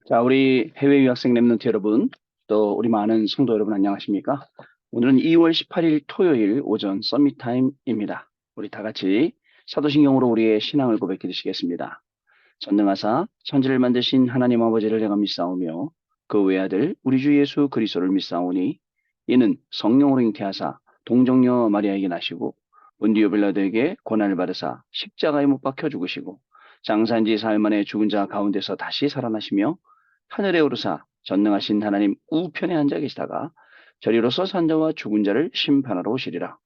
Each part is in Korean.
자, 우리 해외 유학생 랩런트 여러분, 또 우리 많은 성도 여러분 안녕하십니까? 오늘은 2월 18일 토요일 오전 서밋 타임입니다. 우리 다 같이 사도신경으로 우리의 신앙을 고백해 주시겠습니다. 전능하사 천지를 만드신 하나님 아버지를 내가 믿사오며 그 외아들 우리 주 예수 그리스도를 믿사오니 이는 성령으로 잉태하사 동정녀 마리아에게 나시고 본디오 빌라도에게 고난을 받으사 십자가에 못 박혀 죽으시고 장사한 지 사흘 만에 죽은 자 가운데서 다시 살아나시며 하늘에 오르사 전능하신 하나님 우편에 앉아 계시다가 저리로서 산 자와 죽은 자를 심판하러 오시리라.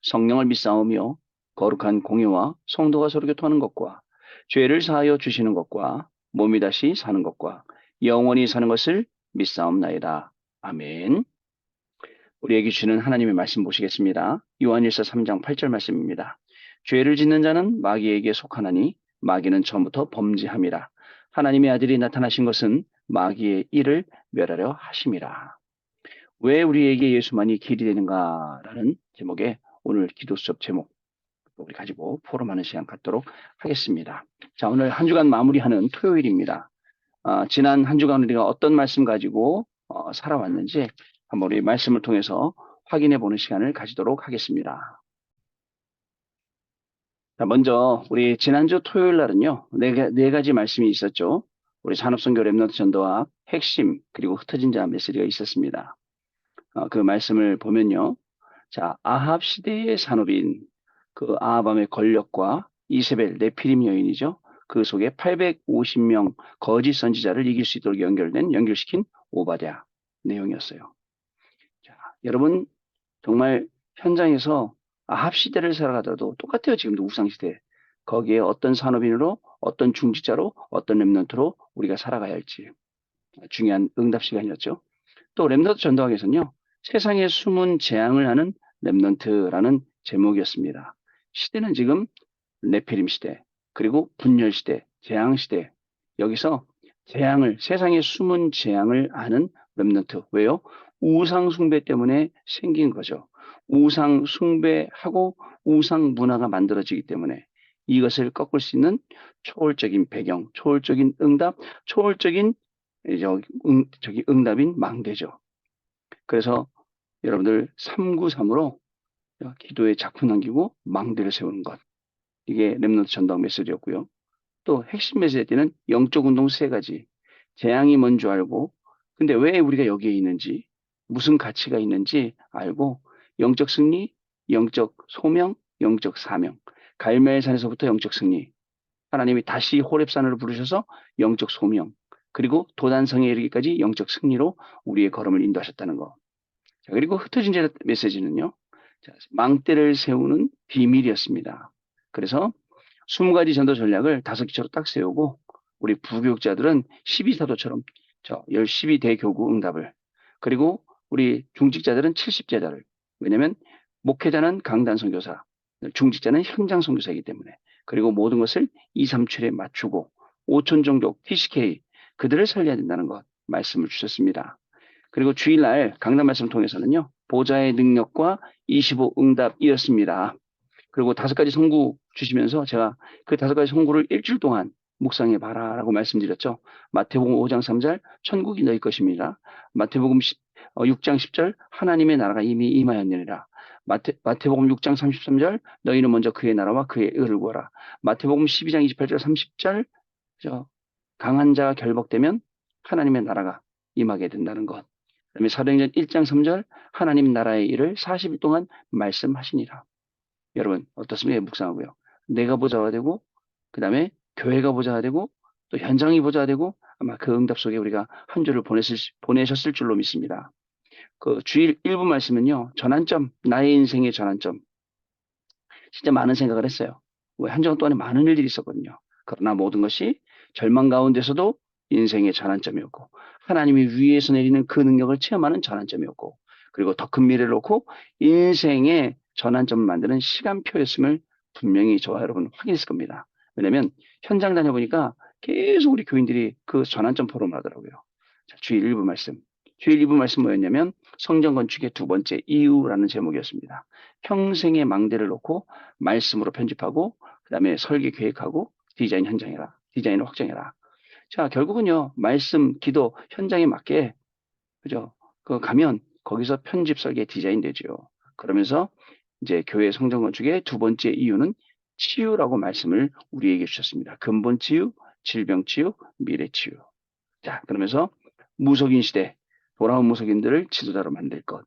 성령을 믿사오며 거룩한 공예와 성도가 서로 교통하는 것과 죄를 사하여 주시는 것과 몸이 다시 사는 것과 영원히 사는 것을 믿사옵나이다. 아멘. 우리에게 주시는 하나님의 말씀 보시겠습니다. 요한일서 3장 8절 말씀입니다. 죄를 짓는 자는 마귀에게 속하나니 마귀는 처음부터 범죄함이라. 하나님의 아들이 나타나신 것은 마귀의 일을 멸하려 하심이라. 왜 우리에게 예수만이 길이 되는가라는 제목의 오늘 기도 수업 제목 우리 가지고 포럼하는 시간 갖도록 하겠습니다. 자, 오늘 한 주간 마무리하는 토요일입니다. 지난 한 주간 우리가 어떤 말씀 가지고 살아왔는지 한번 우리 말씀을 통해서 확인해 보는 시간을 가지도록 하겠습니다. 자, 먼저 우리 지난주 토요일 날은요, 네 가지 말씀이 있었죠. 우리 산업선교 랩넌트 전도와 핵심 그리고 흩어진 자 메시지가 있었습니다. 그 말씀을 보면요. 자, 아합 시대의 산업인 그 아합함의 권력과 이세벨 네피림 여인이죠. 그 속에 850명 거짓 선지자를 이길 수 있도록 연결시킨 오바댜 내용이었어요. 자, 여러분 정말 현장에서 아합 시대를 살아가더라도 똑같아요. 지금도 우상 시대. 거기에 어떤 산업인으로, 어떤 중직자로, 어떤 랩런트로 우리가 살아가야 할지 중요한 응답 시간이었죠. 또 랩런트 전도학에서는요. 세상의 숨은 재앙을 하는 랩런트라는 제목이었습니다. 시대는 지금 네피림 시대, 그리고 분열 시대, 재앙 시대. 여기서 세상의 숨은 재앙을 아는 렘넌트. 왜요? 우상 숭배 때문에 생긴 거죠. 우상 숭배하고 우상 문화가 만들어지기 때문에 이것을 꺾을 수 있는 초월적인 배경, 초월적인 응답, 초월적인 응답인 망대죠. 그래서 여러분들 393으로 기도에 작품 남기고 망대를 세우는 것. 이게 렘넌트 전도학 메시지였고요. 또 핵심 메시지는 영적 운동 세 가지. 재앙이 뭔 줄 알고, 근데 왜 우리가 여기에 있는지, 무슨 가치가 있는지 알고, 영적 승리, 영적 소명, 영적 사명. 갈멜산에서부터 영적 승리. 하나님이 다시 호렙산으로 부르셔서 영적 소명. 그리고 도단성에 이르기까지 영적 승리로 우리의 걸음을 인도하셨다는 거. 자, 그리고 흩어진 자 메시지는요. 자, 망대를 세우는 비밀이었습니다. 그래서 20가지 전도 전략을 5기초로 딱 세우고 우리 부교육자들은 12사도처럼 저 12대교구 응답을 그리고 우리 중직자들은 70제자를 왜냐하면 목회자는 강단 선교사 중직자는 현장 선교사이기 때문에 그리고 모든 것을 2, 3출에 맞추고 5천 종족 TCK 그들을 살려야 된다는 것 말씀을 주셨습니다. 그리고 주일날 강단 말씀 통해서는요. 보좌의 능력과 25 응답이었습니다. 그리고 5가지 선구 주시면서 제가 그 5가지 선구를 일주일 동안 묵상해 봐라라고 말씀드렸죠. 마태복음 5장 3절 천국이 너희 것입니다. 마태복음 6장 10절 하나님의 나라가 이미 임하였느니라. 마태복음 6장 33절 너희는 먼저 그의 나라와 그의 의를 구하라. 마태복음 12장 28절 30절 강한 자가 결박되면 하나님의 나라가 임하게 된다는 것. 그다음에 사도행전 1장 3절 하나님 나라의 일을 40일 동안 말씀하시니라. 여러분 어떻습니까? 묵상하고요. 내가 보좌가 되고 그다음에 교회가 보좌가 되고 또 현장이 보좌가 되고 아마 그 응답 속에 우리가 한 주를 보내셨을 줄로 믿습니다. 그 주일 1부 말씀은요. 전환점, 나의 인생의 전환점. 진짜 많은 생각을 했어요. 한 주간 동안에 많은 일들이 있었거든요. 그러나 모든 것이 절망 가운데서도 인생의 전환점이었고 하나님이 위에서 내리는 그 능력을 체험하는 전환점이었고 그리고 더 큰 미래를 놓고 인생의 전환점을 만드는 시간표였음을 분명히 저와 여러분 확인했을 겁니다. 왜냐하면 현장 다녀보니까 계속 우리 교인들이 그 전환점 포럼을 하더라고요. 자, 주일 1부 말씀. 주일 2부 말씀 뭐였냐면 성전 건축의 두 번째 이유라는 제목이었습니다. 평생의 망대를 놓고 말씀으로 편집하고 그다음에 설계 계획하고 디자인 현장해라. 디자인을 확정해라. 자, 결국은요, 말씀, 기도, 현장에 맞게, 그죠? 그 가면 거기서 편집 설계 디자인 되죠. 그러면서 이제 교회 성전 건축의 두 번째 이유는 치유라고 말씀을 우리에게 주셨습니다. 근본 치유, 질병 치유, 미래 치유. 자, 그러면서 무속인 시대, 돌아온 무속인들을 지도자로 만들 것.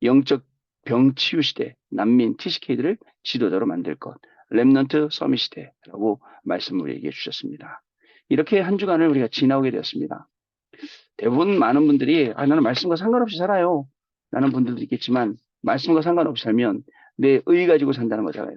영적 병치유 시대, 난민 TCK들을 지도자로 만들 것. 렘넌트 서밋 시대라고 말씀을 우리에게 주셨습니다. 이렇게 한 주간을 우리가 지나오게 되었습니다. 대부분 많은 분들이 나는 말씀과 상관없이 살아요. 라는 분들도 있겠지만 말씀과 상관없이 살면 내 의 가지고 산다는 거잖아요.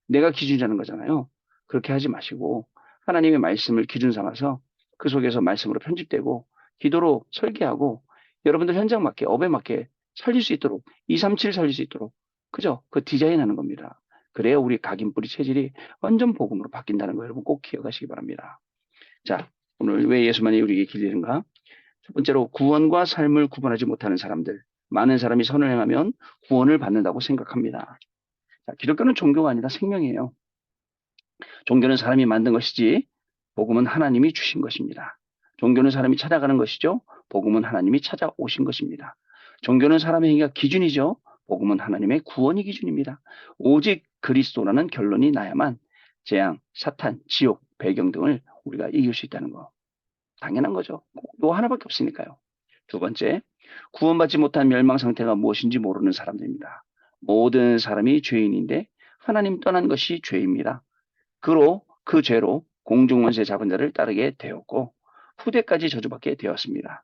내가 기준이라는 거잖아요. 그렇게 하지 마시고 하나님의 말씀을 기준 삼아서 그 속에서 말씀으로 편집되고 기도로 설계하고 여러분들 현장 맞게 업에 맞게 살릴 수 있도록 237 살릴 수 있도록 그죠? 그 디자인하는 겁니다. 그래야 우리 각인뿌리 체질이 완전 복음으로 바뀐다는 거 여러분 꼭 기억하시기 바랍니다. 자, 오늘 왜 예수만이 우리에게 길리는가? 첫 번째로 구원과 삶을 구분하지 못하는 사람들. 많은 사람이 선을 행하면 구원을 받는다고 생각합니다. 자, 기독교는 종교가 아니라 생명이에요. 종교는 사람이 만든 것이지 복음은 하나님이 주신 것입니다. 종교는 사람이 찾아가는 것이죠. 복음은 하나님이 찾아오신 것입니다. 종교는 사람의 행위가 기준이죠. 복음은 하나님의 구원이 기준입니다. 오직 그리스도라는 결론이 나야만 재앙, 사탄, 지옥, 배경 등을 우리가 이길 수 있다는 거. 당연한 거죠. 요 하나밖에 없으니까요. 두 번째, 구원받지 못한 멸망 상태가 무엇인지 모르는 사람들입니다. 모든 사람이 죄인인데 하나님 떠난 것이 죄입니다. 그 죄로 공중원세 잡은 자를 따르게 되었고 후대까지 저주받게 되었습니다.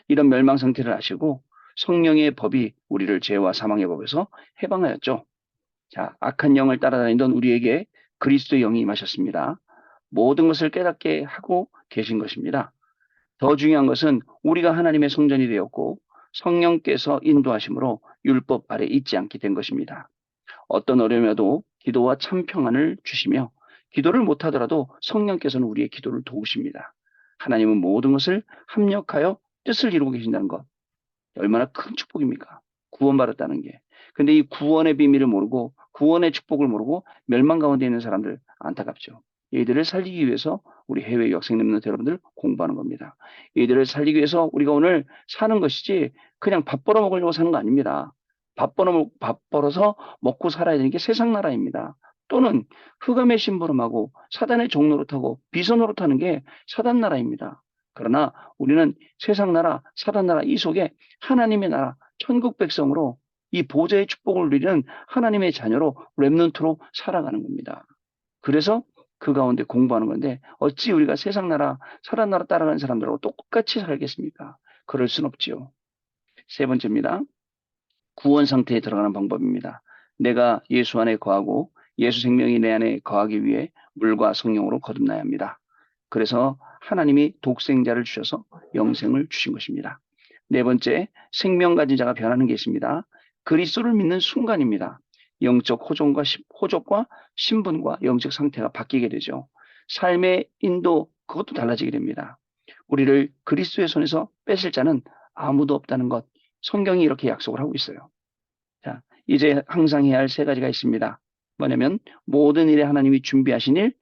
이런 멸망 상태를 아시고 성령의 법이 우리를 죄와 사망의 법에서 해방하였죠. 자, 악한 영을 따라다니던 우리에게 그리스도의 영이 임하셨습니다. 모든 것을 깨닫게 하고 계신 것입니다. 더 중요한 것은 우리가 하나님의 성전이 되었고 성령께서 인도하심으로 율법 아래 있지 않게 된 것입니다. 어떤 어려움에도 기도와 참 평안을 주시며 기도를 못하더라도 성령께서는 우리의 기도를 도우십니다. 하나님은 모든 것을 합력하여 뜻을 이루고 계신다는 것. 얼마나 큰 축복입니까? 구원받았다는 게. 근데 이 구원의 비밀을 모르고 구원의 축복을 모르고 멸망 가운데 있는 사람들 안타깝죠. 이들을 살리기 위해서 우리 해외 유학생 렘넌트 여러분들 공부하는 겁니다. 이들을 살리기 위해서 우리가 오늘 사는 것이지 그냥 밥 벌어 먹으려고 사는 거 아닙니다. 밥 벌어서 먹고 살아야 되는 게 세상 나라입니다. 또는 흑암의 심부름하고 사단의 종노릇하고 비선노릇하는 게 사단 나라입니다. 그러나 우리는 세상 나라, 사단 나라 이 속에 하나님의 나라, 천국 백성으로 이 보좌의 축복을 누리는 하나님의 자녀로 렘넌트로 살아가는 겁니다. 그래서 그 가운데 공부하는 건데 어찌 우리가 세상 나라, 사단 나라 따라가는 사람들하고 똑같이 살겠습니까? 그럴 순 없지요. 세 번째입니다. 구원 상태에 들어가는 방법입니다. 내가 예수 안에 거하고 예수 생명이 내 안에 거하기 위해 물과 성령으로 거듭나야 합니다. 그래서 하나님이 독생자를 주셔서 영생을 주신 것입니다. 네 번째, 생명 가진 자가 변하는 게 있습니다. 그리스도를 믿는 순간입니다. 영적 호족과 신분과 영적 상태가 바뀌게 되죠. 삶의 인도 그것도 달라지게 됩니다. 우리를 그리스도의 손에서 뺏을 자는 아무도 없다는 것. 성경이 이렇게 약속을 하고 있어요. 자, 이제 항상 해야 할 세 가지가 있습니다. 뭐냐면 모든 일에 하나님이 준비하신 일,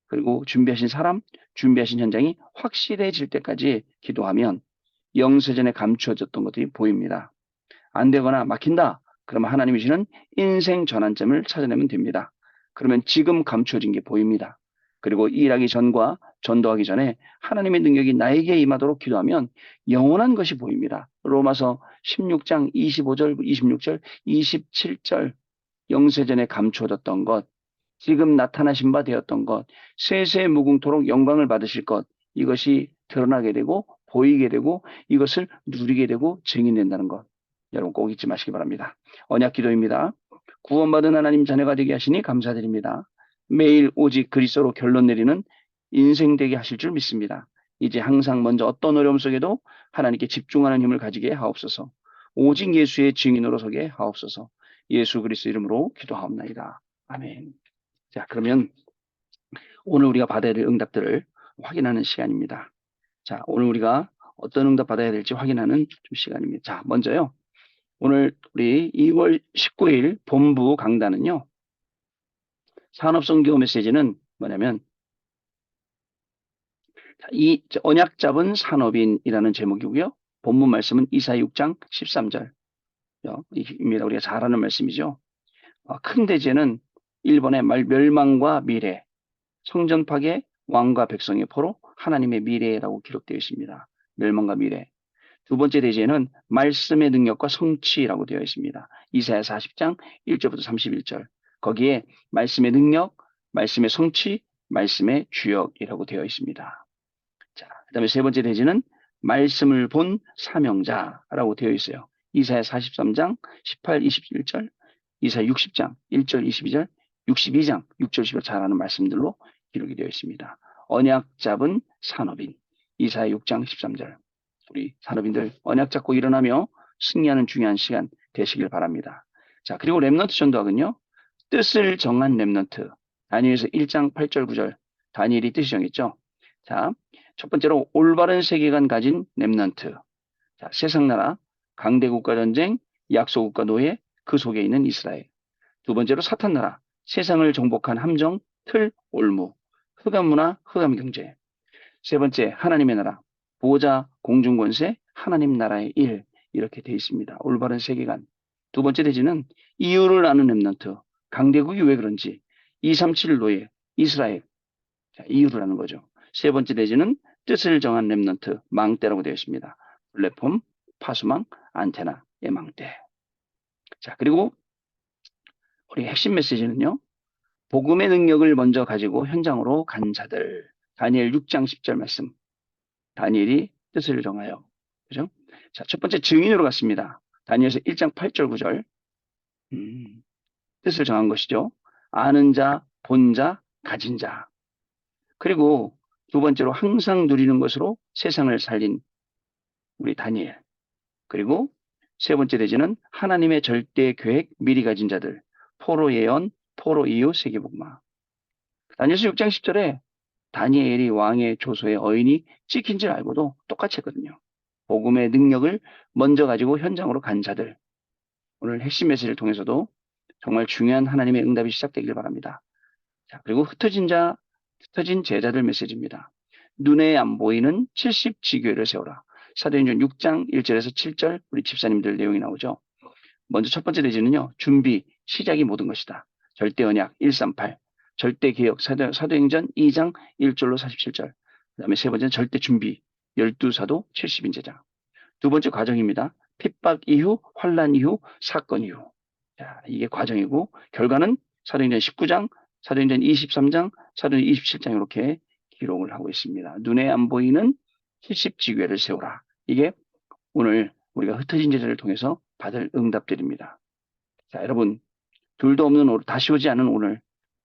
그리고 준비하신 사람, 준비하신 현장이 확실해질 때까지 기도하면 영세전에 감추어졌던 것들이 보입니다. 안 되거나 막힌다. 그러면 하나님이 주시는 인생 전환점을 찾아내면 됩니다. 그러면 지금 감추어진 게 보입니다. 그리고 일하기 전과 전도하기 전에 하나님의 능력이 나에게 임하도록 기도하면 영원한 것이 보입니다. 로마서 16장 25절, 26절, 27절 영세전에 감추어졌던 것, 지금 나타나신 바 되었던 것, 세세 무궁토록 영광을 받으실 것, 이것이 드러나게 되고 보이게 되고 이것을 누리게 되고 증인된다는 것. 여러분 꼭 잊지 마시기 바랍니다. 언약 기도입니다. 구원받은 하나님 자녀가 되게 하시니 감사드립니다. 매일 오직 그리스도로 결론 내리는 인생 되게 하실 줄 믿습니다. 이제 항상 먼저 어떤 어려움 속에도 하나님께 집중하는 힘을 가지게 하옵소서. 오직 예수의 증인으로 서게 하옵소서. 예수 그리스도 이름으로 기도하옵나이다. 아멘. 자, 그러면 오늘 우리가 받아야 될 응답들을 확인하는 시간입니다. 자, 오늘 우리가 어떤 응답 받아야 될지 확인하는 좀 시간입니다. 자, 먼저요. 오늘 우리 2월 19일 본부 강단은요. 산업선교 메시지는 뭐냐면 이 언약 잡은 산업인이라는 제목이고요. 본문 말씀은 이사야 6장 13절. 입니다. 우리가 잘 아는 말씀이죠. 큰 대제는 일본의 멸망과 미래, 성전 파괴, 왕과 백성의 포로, 하나님의 미래라고 기록되어 있습니다. 멸망과 미래. 두 번째 대제는 말씀의 능력과 성취라고 되어 있습니다. 이사야 40장 1절부터 31절. 거기에 말씀의 능력, 말씀의 성취, 말씀의 주역이라고 되어 있습니다. 자, 그다음에 세 번째 대제는 말씀을 본 사명자라고 되어 있어요. 이사야 43장 18, 21절, 이사야 60장 1절, 22절, 62장 6절, 10절 잘 아는 말씀들로 기록이 되어 있습니다. 언약 잡은 산업인, 이사야 6장 13절. 우리 산업인들 언약 잡고 일어나며 승리하는 중요한 시간 되시길 바랍니다. 자, 그리고 렘넌트 전도학은요. 뜻을 정한 렘넌트. 다니엘서 1장 8절 9절. 다니엘이 뜻이 정했죠. 자, 첫 번째로 올바른 세계관 가진 렘넌트. 자, 세상 나라, 강대 국가 전쟁, 약소 국가 노예, 그 속에 있는 이스라엘. 두 번째로 사탄 나라, 세상을 정복한 함정, 틀, 올무, 흑암 문화, 흑암 경제. 세 번째, 하나님의 나라, 보호자, 공중권세, 하나님 나라의 일. 이렇게 되어 있습니다. 올바른 세계관. 두 번째 대지는 이유를 아는 렘넌트. 강대국이 왜 그런지. 237 노예, 이스라엘. 자, 이유를 아는 거죠. 세 번째 대지는 뜻을 정한 렘넌트, 망대라고 되어 있습니다. 플랫폼, 파수망, 안테나의 망대. 자, 그리고 우리 핵심 메시지는요. 복음의 능력을 먼저 가지고 현장으로 간 자들. 다니엘 6장 10절 말씀. 다니엘이 뜻을 정하여. 그죠? 자, 첫 번째 증인으로 갔습니다. 다니엘서 1장 8절 9절. 뜻을 정한 것이죠. 아는 자, 본 자, 가진 자. 그리고 두 번째로 항상 누리는 것으로 세상을 살린 우리 다니엘. 그리고 세 번째 대지는 하나님의 절대 계획 미리 가진 자들. 포로 예언, 포로 이유, 세계복마. 다니엘서 6장 10절에 다니엘이 왕의 조소에 어인이 찍힌 줄 알고도 똑같이 했거든요. 복음의 능력을 먼저 가지고 현장으로 간 자들. 오늘 핵심 메시지를 통해서도 정말 중요한 하나님의 응답이 시작되길 바랍니다. 자, 그리고 흩어진 제자들 메시지입니다. 눈에 안 보이는 70지교회를 세워라. 사도행전 6장 1절에서 7절 우리 집사님들 내용이 나오죠. 먼저 첫 번째 내지는요. 준비, 시작이 모든 것이다. 절대 언약 138, 절대 개혁 사도행전 2장 1절로 47절. 그다음에 세 번째는 절대 준비, 12사도 70인 제자. 두 번째 과정입니다. 핍박 이후, 환란 이후, 사건 이후. 자, 이게 과정이고 결과는 사도행전 19장, 사도행전 23장, 사도행전 27장 이렇게 기록을 하고 있습니다. 눈에 안 보이는 70지교회를 세우라. 이게 오늘 우리가 흩어진 제자를 통해서 받을 응답들입니다. 자, 여러분 둘도 없는 오늘, 다시 오지 않은 오늘,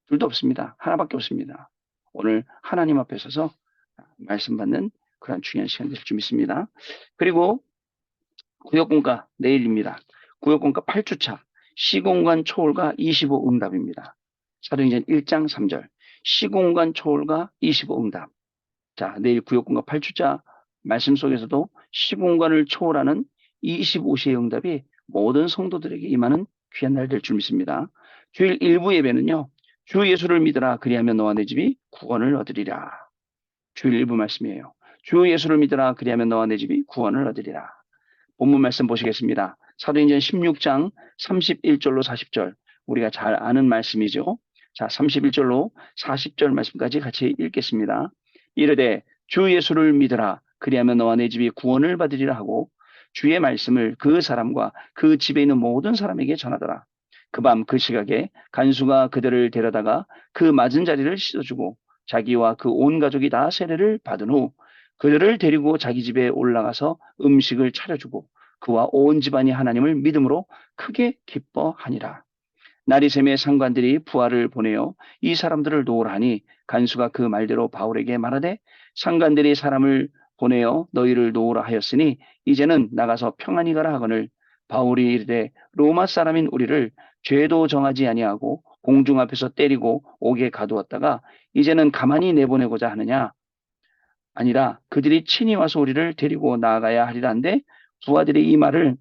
둘도 없습니다. 하나밖에 없습니다. 오늘 하나님 앞에 서서 말씀 받는 그런 중요한 시간 될 줄 믿습니다. 그리고 구역공과 내일입니다. 구역공과 8주차 시공간 초월과 25 응답입니다. 사도행전 1장 3절 시공간 초월과 25 응답. 자, 내일 구역공과 8주차 말씀 속에서도 시공간을 초월하는 25시의 응답이 모든 성도들에게 임하는 귀한 날 될 줄 믿습니다. 주일 1부 예배는요. 주 예수를 믿으라 그리하면 너와 내 집이 구원을 얻으리라. 주일 1부 말씀이에요. 주 예수를 믿으라 그리하면 너와 내 집이 구원을 얻으리라. 본문 말씀 보시겠습니다. 사도행전 16장 31절로 40절 우리가 잘 아는 말씀이죠. 자, 31절로 40절 말씀까지 같이 읽겠습니다. 이르되 주 예수를 믿으라 그리하면 너와 내 집이 구원을 받으리라 하고 주의 말씀을 그 사람과 그 집에 있는 모든 사람에게 전하더라. 그 밤 그 시각에 간수가 그들을 데려다가 그 맞은 자리를 씻어주고 자기와 그 온 가족이 다 세례를 받은 후 그들을 데리고 자기 집에 올라가서 음식을 차려주고 그와 온 집안이 하나님을 믿음으로 크게 기뻐하니라. 나리샘의 상관들이 부하를 보내어 이 사람들을 놓으라 하니 간수가 그 말대로 바울에게 말하되 상관들이 사람을 보내어 너희를 놓으라 하였으니 이제는 나가서 평안히 가라 하거늘 바울이 이르되 로마 사람인 우리를 죄도 정하지 아니하고 공중 앞에서 때리고 옥에 가두었다가 이제는 가만히 내보내고자 하느냐 아니라 그들이 친히 와서 우리를 데리고 나아가야 하리라 한데 부하들이 이 말을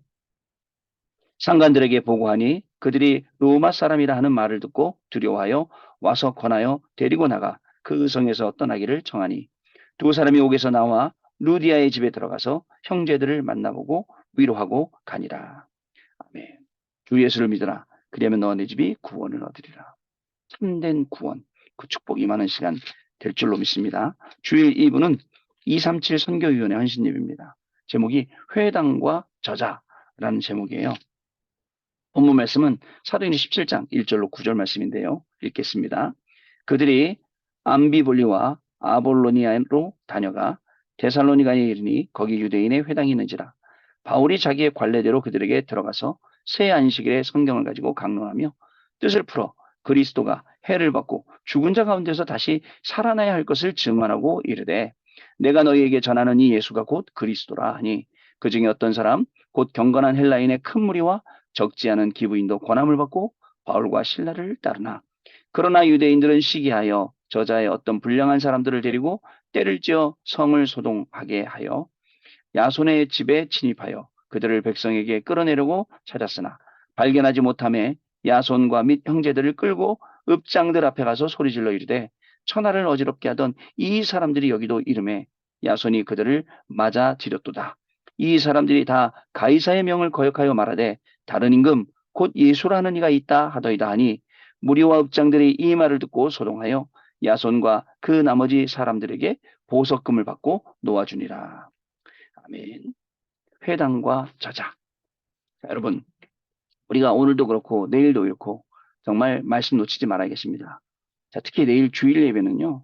상관들에게 보고하니 그들이 로마 사람이라 하는 말을 듣고 두려워하여 와서 권하여 데리고 나가 그 성에서 떠나기를 청하니 두 사람이 옥에서 나와 루디아의 집에 들어가서 형제들을 만나보고 위로하고 가니라. 아멘. 주 예수를 믿으라. 그리하면 너와 내 집이 구원을 얻으리라. 참된 구원, 그 축복이 임하는 시간 될 줄로 믿습니다. 주일 2부는 237 선교위원회 헌신 예배입니다. 제목이 회당과 저자라는 제목이에요. 본문 말씀은 사도행전 17장 1절로 9절 말씀인데요. 읽겠습니다. 그들이 암비볼리와 아볼로니아로 다녀가 데살로니가에 이르니 거기 유대인의 회당이 있는지라. 바울이 자기의 관례대로 그들에게 들어가서 새 안식일에 성경을 가지고 강론하며 뜻을 풀어 그리스도가 해를 받고 죽은 자 가운데서 다시 살아나야 할 것을 증언하고 이르되 내가 너희에게 전하는 이 예수가 곧 그리스도라 하니 그 중에 어떤 사람 곧 경건한 헬라인의 큰 무리와 적지 않은 기부인도 권함을 받고 바울과 신라를 따르나 그러나 유대인들은 시기하여 저자의 어떤 불량한 사람들을 데리고 때를 지어 성을 소동하게 하여 야손의 집에 침입하여 그들을 백성에게 끌어내려고 찾았으나 발견하지 못함에 야손과 및 형제들을 끌고 읍장들 앞에 가서 소리질러 이르되 천하를 어지럽게 하던 이 사람들이 여기도 이름에 야손이 그들을 맞아 들였도다. 이 사람들이 다 가이사의 명을 거역하여 말하되 다른 임금 곧 예수라는 이가 있다 하더이다 하니 무리와 읍장들이 이 말을 듣고 소동하여 야손과 그 나머지 사람들에게 보석금을 받고 놓아주니라. 아멘. 회당과 저자. 자, 여러분, 우리가 오늘도 그렇고 내일도 그렇고 정말 말씀 놓치지 말아야겠습니다. 자, 특히 내일 주일 예배는요.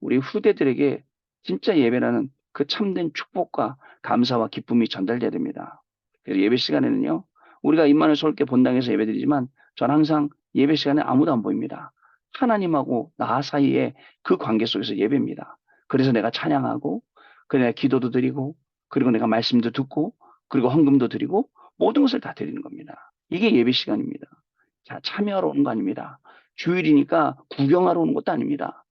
우리 후대들에게 진짜 예배라는 그 참된 축복과 감사와 기쁨이 전달돼야 됩니다. 그래서 예배 시간에는요. 우리가 입만을 솔게 본당에서 예배드리지만 전 항상 예배 시간에 아무도 안 보입니다. 하나님하고 나 사이에 그 관계 속에서 예배입니다. 그래서 내가 찬양하고 그래서 내가 기도도 드리고 그리고 내가 말씀도 듣고 그리고 헌금도 드리고 모든 것을 다 드리는 겁니다. 이게 예배 시간입니다. 자, 참여하러 오는 거 아닙니다. 주일이니까 구경하러 오는 것도 아닙니다.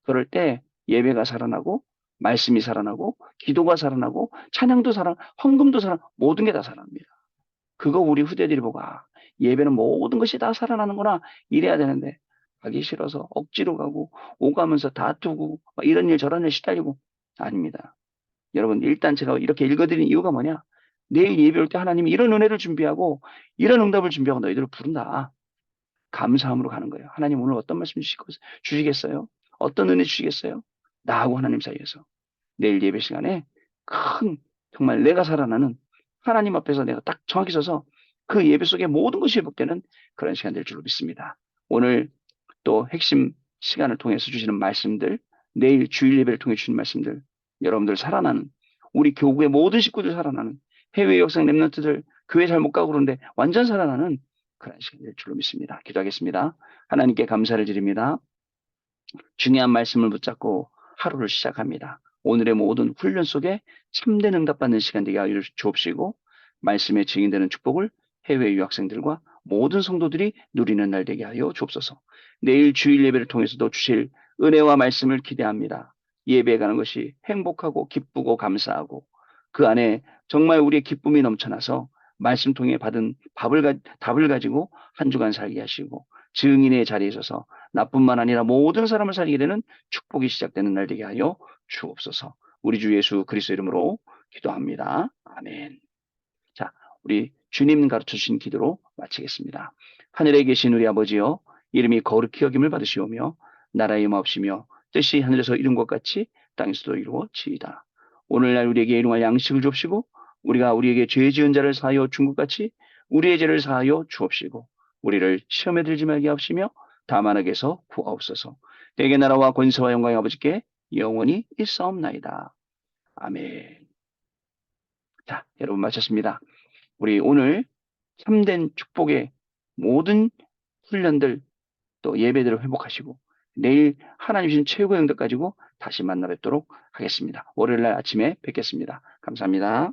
그럴 때 예배가 살아나고 말씀이 살아나고 기도가 살아나고 찬양도 헌금도 모든 게 다 살아납니다. 그거 우리 후대들이 보고 예배는 모든 것이 다 살아나는구나 이래야 되는데 가기 싫어서 억지로 가고 오가면서 다투고 이런 일 저런 일 시달리고 아닙니다. 여러분 일단 제가 이렇게 읽어드린 이유가 뭐냐? 내일 예배 올 때 하나님이 이런 은혜를 준비하고 이런 응답을 준비하고 너희들을 부른다. 감사함으로 가는 거예요. 하나님 오늘 어떤 말씀 주시겠어요? 어떤 은혜 주시겠어요? 나하고 하나님 사이에서. 내일 예배 시간에 큰 정말 내가 살아나는 하나님 앞에서 내가 딱 정확히 서서 그 예배 속에 모든 것이 회복되는 그런 시간 될 줄로 믿습니다. 오늘 또 핵심 시간을 통해서 주시는 말씀들, 내일 주일 예배를 통해 주시는 말씀들, 여러분들 살아나는 우리 교구의 모든 식구들 살아나는 해외 역사 랩런트들 교회 잘 못 가고 그러는데 완전 살아나는 그런 시간 될 줄로 믿습니다. 기도하겠습니다. 하나님께 감사를 드립니다. 중요한 말씀을 붙잡고 하루를 시작합니다. 오늘의 모든 훈련 속에 참된 응답받는 시간 되게 하여 주옵시고 말씀에 증인되는 축복을 해외 유학생들과 모든 성도들이 누리는 날 되게 하여 주옵소서. 내일 주일 예배를 통해서도 주실 은혜와 말씀을 기대합니다. 예배에 가는 것이 행복하고 기쁘고 감사하고 그 안에 정말 우리의 기쁨이 넘쳐나서 말씀 통해 받은 답을 가지고 한 주간 살게 하시고 증인의 자리에 있어서 나뿐만 아니라 모든 사람을 살리게 되는 축복이 시작되는 날 되게 하여 주옵소서. 우리 주 예수 그리스도 이름으로 기도합니다. 아멘. 자, 우리 주님 가르쳐 주신 기도로 마치겠습니다. 하늘에 계신 우리 아버지여, 이름이 거룩히 여김을 받으시오며 나라의 마옵시며 뜻이 하늘에서 이룬 것 같이 땅에서도 이루어지이다. 오늘날 우리에게 일용할 양식을 주옵시고 우리가 우리에게 죄 지은 자를 사하여 준 것 같이 우리의 죄를 사하여 주옵시고 우리를 시험에 들지 말게 하옵시며 다만 악에서 구하옵소서. 대개 나라와 권세와 영광의 아버지께 영원히 있사옵나이다. 아멘. 자, 여러분 마쳤습니다. 우리 오늘 참된 축복의 모든 훈련들 또 예배들을 회복하시고 내일 하나님 주신 최고의 응답 가지고 다시 만나 뵙도록 하겠습니다. 월요일 날 아침에 뵙겠습니다. 감사합니다.